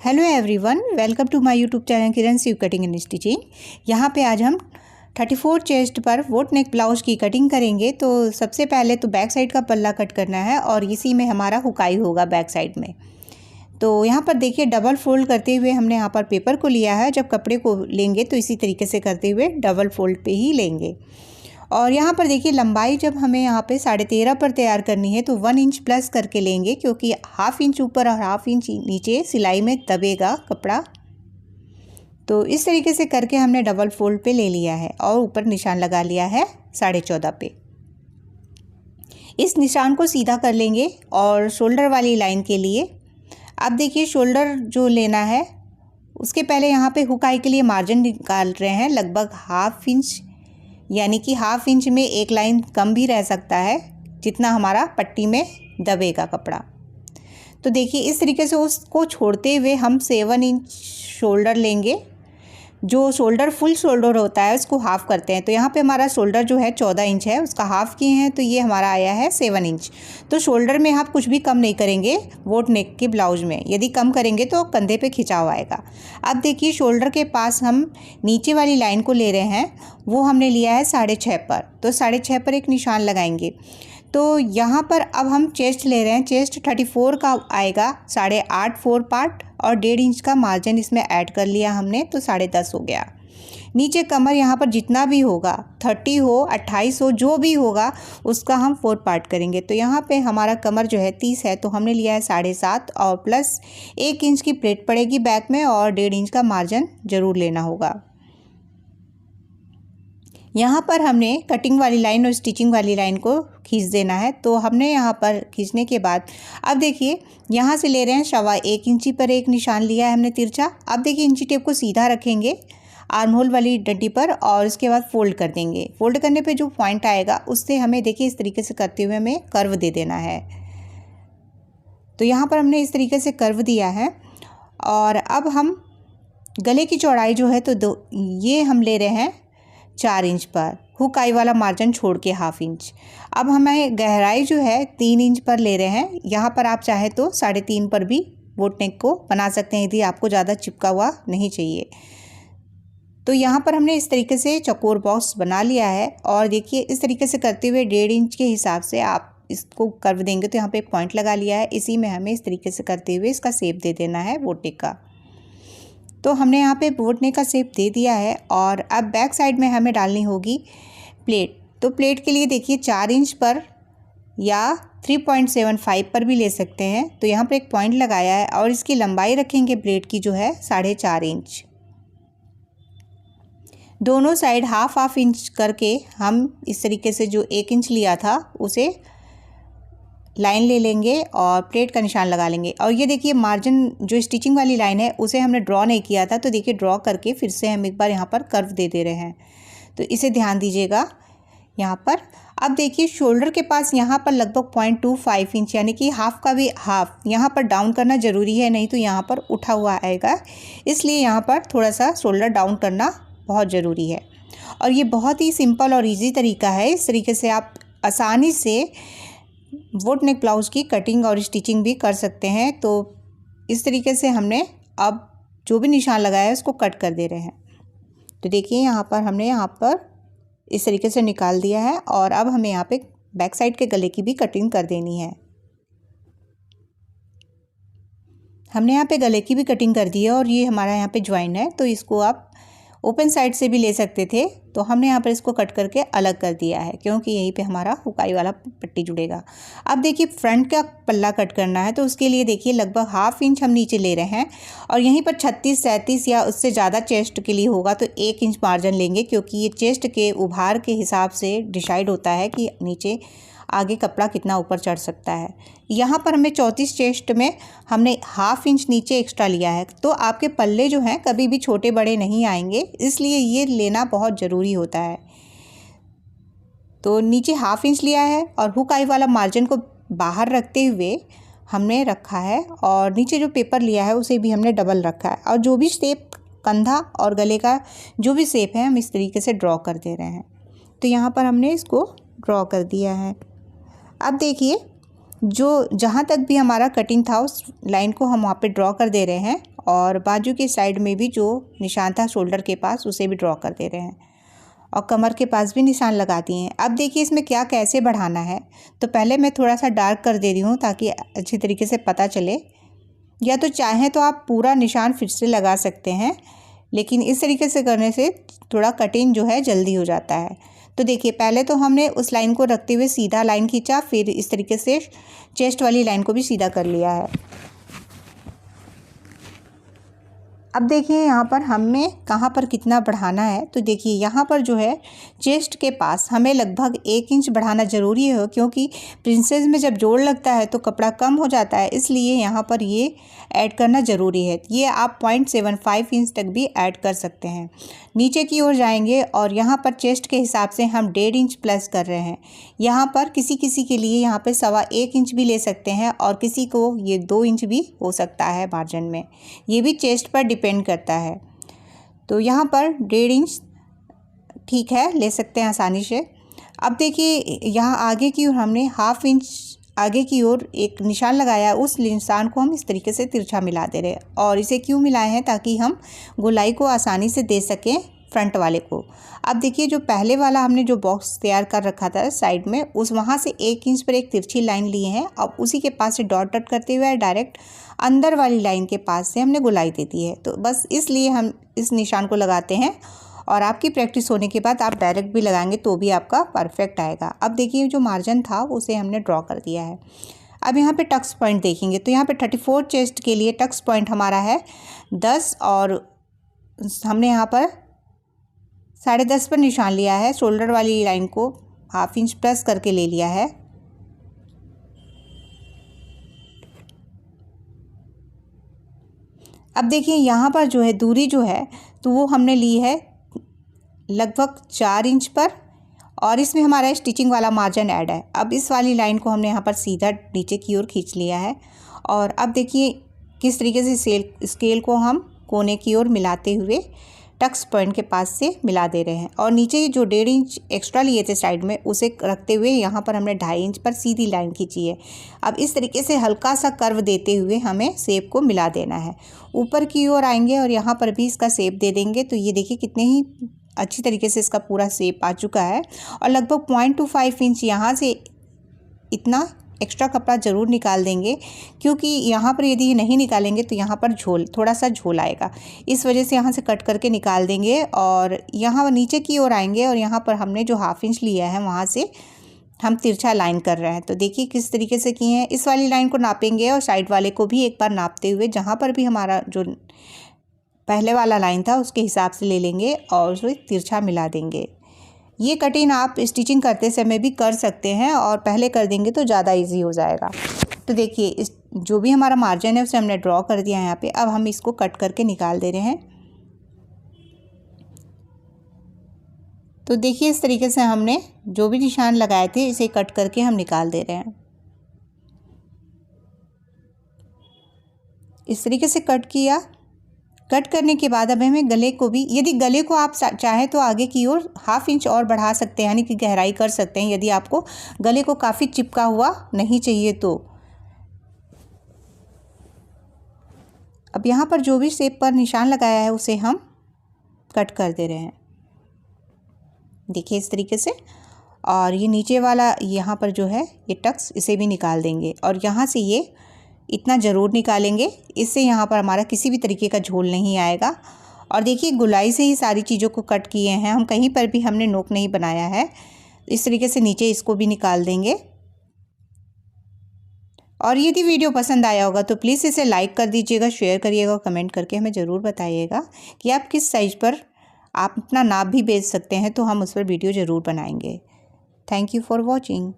Hello everyone, welcome to my YouTube channel Kiran sew cutting and stitching. यहाँ पे आज हम 34 चेस्ट पर वोट नेक ब्लाउज की कटिंग करेंगे। तो सबसे पहले तो बैक साइड का पल्ला कट करना है और इसी में हमारा हुकाई होगा बैक साइड में। तो यहाँ पर देखिए डबल फोल्ड करते हुए हमने यहाँ पर पेपर को लिया है। जब कपड़े को लेंगे तो इसी तरीके से करते हुए डबल फोल्ड पे ही लेंगे। और यहाँ पर देखिए लंबाई जब हमें यहाँ पे 13.5 पर तैयार करनी है तो 1 इंच प्लस करके लेंगे, क्योंकि हाफ इंच ऊपर और हाफ इंच नीचे सिलाई में दबेगा कपड़ा। तो इस तरीके से करके हमने डबल फोल्ड पे ले लिया है और ऊपर निशान लगा लिया है 14.5 पे। इस निशान को सीधा कर लेंगे और शोल्डर वाली लाइन के लिए अब देखिए शोल्डर जो लेना है उसके पहले यहाँ पे हुकाई के लिए मार्जिन निकाल रहे हैं लगभग हाफ इंच, यानी कि हाफ इंच में एक लाइन कम भी रह सकता है जितना हमारा पट्टी में दबेगा कपड़ा। तो देखिए इस तरीके से उसको छोड़ते हुए हम 7 इंच शोल्डर लेंगे। जो शोल्डर फुल शोल्डर होता है उसको हाफ़ करते हैं। तो यहाँ पे हमारा शोल्डर जो है 14 इंच है, उसका हाफ़ किए हैं तो ये हमारा आया है 7 इंच। तो शोल्डर में आप कुछ भी कम नहीं करेंगे वोट नेक के ब्लाउज में, यदि कम करेंगे तो कंधे पे खिंचाव आएगा। अब देखिए शोल्डर के पास हम नीचे वाली लाइन को ले रहे हैं, वो हमने लिया है 6.5 पर। तो 6.5 पर एक निशान लगाएंगे। तो यहाँ पर अब हम चेस्ट ले रहे हैं, चेस्ट 34 का आएगा, 8.5 4 पार्ट और 1.5 इंच का मार्जिन इसमें ऐड कर लिया हमने, तो 10.5 हो गया। नीचे कमर यहाँ पर जितना भी होगा 30 हो 28 हो जो भी होगा उसका हम 4 पार्ट करेंगे। तो यहाँ पे हमारा कमर जो है 30 है तो हमने लिया है 7.5 और प्लस 1 इंच की प्लेट पड़ेगी बैक में और 1.5 इंच का मार्जिन ज़रूर लेना होगा। यहाँ पर हमने कटिंग वाली लाइन और स्टिचिंग वाली लाइन को खींच देना है। तो हमने यहाँ पर खींचने के बाद अब देखिए यहाँ से ले रहे हैं 1.25 इंची पर एक निशान लिया है हमने तिरछा। अब देखिए इंची टेप को सीधा रखेंगे आर्म होल वाली डंडी पर और इसके बाद फोल्ड कर देंगे। फोल्ड करने पे जो पॉइंट आएगा उससे हमें देखिए इस तरीके से करते हुए हमें कर्व दे देना है। तो यहाँ पर हमने इस तरीके से कर्व दिया है। और अब हम गले की चौड़ाई जो है तो ये हम ले रहे हैं 4 इंच पर, हुकाई वाला मार्जिन छोड़ के हाफ इंच। अब हमें गहराई जो है 3 इंच पर ले रहे हैं। यहाँ पर आप चाहे तो 3.5 पर भी बोट नेक को बना सकते हैं यदि आपको ज़्यादा चिपका हुआ नहीं चाहिए। तो यहाँ पर हमने इस तरीके से चौकोर बॉक्स बना लिया है और देखिए इस तरीके से करते हुए 1.5 इंच के हिसाब से आप इसको कर्व देंगे। तो यहाँ पे एक पॉइंट लगा लिया है, इसी में हमें इस तरीके से करते हुए इसका शेप दे देना है बोट नेक का। तो हमने यहाँ पे बोट नेक का शेप दे दिया है और अब बैक साइड में हमें डालनी होगी प्लेट। तो प्लेट के लिए देखिए 4 इंच पर या 3.75 पर भी ले सकते हैं। तो यहाँ पर एक पॉइंट लगाया है और इसकी लंबाई रखेंगे प्लेट की जो है 4.5 इंच। दोनों साइड हाफ इंच करके हम इस तरीके से जो 1 इंच लिया था उसे लाइन ले लेंगे और प्लेट का निशान लगा लेंगे। और ये देखिए मार्जिन जो स्टिचिंग वाली लाइन है उसे हमने ड्रॉ नहीं किया था, तो देखिए ड्रॉ करके फिर से हम एक बार यहाँ पर कर्व दे दे रहे हैं। तो इसे ध्यान दीजिएगा यहाँ पर। अब देखिए शोल्डर के पास यहाँ पर लगभग 0.25 इंच, यानी कि हाफ का भी हाफ यहाँ पर डाउन करना ज़रूरी है, नहीं तो यहाँ पर उठा हुआ आएगा। इसलिए यहाँ पर थोड़ा सा शोल्डर डाउन करना बहुत ज़रूरी है। और ये बहुत ही सिंपल और ईजी तरीका है। इस तरीके से आप आसानी से वोट नेक ब्लाउज़ की कटिंग और स्टिचिंग भी कर सकते हैं। तो इस तरीके से हमने अब जो भी निशान लगाया है उसको कट कर दे रहे हैं। तो देखिए यहाँ पर हमने यहाँ पर इस तरीके से निकाल दिया है और अब हमें यहाँ पे बैक साइड के गले की भी कटिंग कर देनी है। हमने यहाँ पे गले की भी कटिंग कर दी है और ये हमारा यहाँ पे ज्वाइन है, तो इसको आप ओपन साइड से भी ले सकते थे। तो हमने यहाँ पर इसको कट करके अलग कर दिया है क्योंकि यहीं पे हमारा हुकाई वाला पट्टी जुड़ेगा। अब देखिए फ्रंट का पल्ला कट करना है, तो उसके लिए देखिए लगभग हाफ इंच हम नीचे ले रहे हैं और यहीं पर 36 37 या उससे ज़्यादा चेस्ट के लिए होगा तो 1 इंच मार्जिन लेंगे, क्योंकि ये चेस्ट के उभार के हिसाब से डिसाइड होता है कि नीचे आगे कपड़ा कितना ऊपर चढ़ सकता है। यहाँ पर हमें 34 चेस्ट में हमने हाफ इंच नीचे एक्स्ट्रा लिया है। तो आपके पल्ले जो हैं कभी भी छोटे बड़े नहीं आएंगे, इसलिए ये लेना बहुत ज़रूरी होता है। तो नीचे हाफ इंच लिया है और हुक आई वाला मार्जिन को बाहर रखते हुए हमने रखा है और नीचे जो पेपर लिया है उसे भी हमने डबल रखा है। और जो भी शेप कंधा और गले का जो भी शेप है हम इस तरीके से ड्रॉ कर दे रहे हैं। तो यहाँ पर हमने इसको ड्रॉ कर दिया है। अब देखिए जो जहाँ तक भी हमारा कटिंग था उस लाइन को हम वहाँ पे ड्रॉ कर दे रहे हैं और बाजू के साइड में भी जो निशान था शोल्डर के पास उसे भी ड्रॉ कर दे रहे हैं और कमर के पास भी निशान लगा दिए हैं। अब देखिए इसमें क्या कैसे बढ़ाना है। तो पहले मैं थोड़ा सा डार्क कर दे रही हूँ ताकि अच्छी तरीके से पता चले, या तो चाहें तो आप पूरा निशान फिर से लगा सकते हैं, लेकिन इस तरीके से करने से थोड़ा कटिंग जो है जल्दी हो जाता है। तो देखिए पहले तो हमने उस लाइन को रखते हुए सीधा लाइन खींचा, फिर इस तरीके से चेस्ट वाली लाइन को भी सीधा कर लिया है। अब देखिए यहाँ पर हमें कहाँ पर कितना बढ़ाना है। तो देखिए यहाँ पर जो है चेस्ट के पास हमें लगभग 1 इंच बढ़ाना ज़रूरी है, क्योंकि प्रिंसेस में जब जोड़ लगता है तो कपड़ा कम हो जाता है, इसलिए यहाँ पर ये ऐड करना ज़रूरी है। ये आप 0.75 इंच तक भी ऐड कर सकते हैं। नीचे की ओर जाएंगे और यहाँ पर चेस्ट के हिसाब से हम 1.5 इंच प्लस कर रहे हैं। यहाँ पर किसी किसी के लिए यहाँ पे 1.25 इंच भी ले सकते हैं और किसी को ये 2 इंच भी हो सकता है मार्जिन में, ये भी चेस्ट पर डिपेंड करता है। तो यहाँ पर 1.5 इंच ठीक है, ले सकते हैं आसानी से। अब देखिए यहाँ आगे की ओर हमने 1/2 इंच आगे की ओर एक निशान लगाया, उस निशान को हम इस तरीके से तिरछा मिला दे रहे हैं। और इसे क्यों मिलाए हैं? ताकि हम गोलाई को आसानी से दे सकें फ्रंट वाले को। अब देखिए जो पहले वाला हमने जो बॉक्स तैयार कर रखा था साइड में, उस वहाँ से 1 इंच पर एक तिरछी लाइन लिए हैं। अब उसी के पास से डॉट डॉट करते हुए डायरेक्ट अंदर वाली लाइन के पास से हमने गोलाई दे दी है। तो बस इसलिए हम इस निशान को लगाते हैं, और आपकी प्रैक्टिस होने के बाद आप डायरेक्ट भी लगाएंगे तो भी आपका परफेक्ट आएगा। अब देखिए जो मार्जिन था उसे हमने ड्रॉ कर दिया है। अब यहाँ पे टक्स पॉइंट देखेंगे तो यहाँ पे 34 चेस्ट के लिए टक्स पॉइंट हमारा है 10, और हमने यहाँ पर 10.5 पर निशान लिया है। शोल्डर वाली लाइन को 1/2 इंच प्लस करके ले लिया है। अब देखिए यहाँ पर जो है दूरी जो है तो वो हमने ली है लगभग 4 इंच पर, और इसमें हमारा स्टिचिंग वाला मार्जिन ऐड है। अब इस वाली लाइन को हमने यहाँ पर सीधा नीचे की ओर खींच लिया है। और अब देखिए किस तरीके से स्केल को हम कोने की ओर मिलाते हुए टक्स पॉइंट के पास से मिला दे रहे हैं। और नीचे जो 1.5 इंच एक्स्ट्रा लिए थे साइड में, उसे रखते हुए यहाँ पर हमने 2.5 इंच पर सीधी लाइन खींची है। अब इस तरीके से हल्का सा कर्व देते हुए हमें शेप को मिला देना है। ऊपर की ओर आएंगे और यहाँ पर भी इसका शेप दे देंगे। तो ये देखिए कितने ही अच्छी तरीके से इसका पूरा शेप आ चुका है। और लगभग 0.25 इंच यहाँ से इतना एक्स्ट्रा कपड़ा ज़रूर निकाल देंगे, क्योंकि यहाँ पर यदि ये नहीं निकालेंगे तो यहाँ पर थोड़ा सा झोल आएगा। इस वजह से यहाँ से कट करके निकाल देंगे और यहाँ नीचे की ओर आएंगे और यहाँ पर हमने जो 1/2 इंच लिया है वहाँ से हम तिरछा लाइन कर रहे हैं। तो देखिए किस तरीके से किए हैं। इस वाली लाइन को नापेंगे और साइड वाले को भी एक बार नापते हुए जहाँ पर भी हमारा जो पहले वाला लाइन था उसके हिसाब से ले लेंगे और उसे तिरछा मिला देंगे। ये कटिंग आप स्टिचिंग करते समय भी कर सकते हैं और पहले कर देंगे तो ज़्यादा इजी हो जाएगा। तो देखिए इस जो भी हमारा मार्जिन है उसे हमने ड्रॉ कर दिया है यहाँ पे। अब हम इसको कट करके निकाल दे रहे हैं। तो देखिए इस तरीके से हमने जो भी निशान लगाए थे इसे कट करके हम निकाल दे रहे हैं। इस तरीके से कट किया। कट करने के बाद अब हमें गले को भी, यदि गले को आप चाहें तो आगे की ओर 1/2 इंच और बढ़ा सकते हैं, यानी कि गहराई कर सकते हैं, यदि आपको गले को काफ़ी चिपका हुआ नहीं चाहिए तो। अब यहाँ पर जो भी शेप पर निशान लगाया है उसे हम कट कर दे रहे हैं। देखिए इस तरीके से। और ये नीचे वाला यहाँ पर जो है ये टक्स, इसे भी निकाल देंगे और यहाँ से ये इतना ज़रूर निकालेंगे, इससे यहाँ पर हमारा किसी भी तरीके का झोल नहीं आएगा। और देखिए गुलाई से ही सारी चीज़ों को कट किए हैं हम, कहीं पर भी हमने नोक नहीं बनाया है। इस तरीके से नीचे इसको भी निकाल देंगे। और यदि वीडियो पसंद आया होगा तो प्लीज़ इसे लाइक कर दीजिएगा, शेयर करिएगा, कमेंट करके हमें ज़रूर बताइएगा कि आप किस साइज़ पर आप अपना नाप भी भेज सकते हैं, तो हम उस पर वीडियो ज़रूर बनाएंगे। Thank you for watching.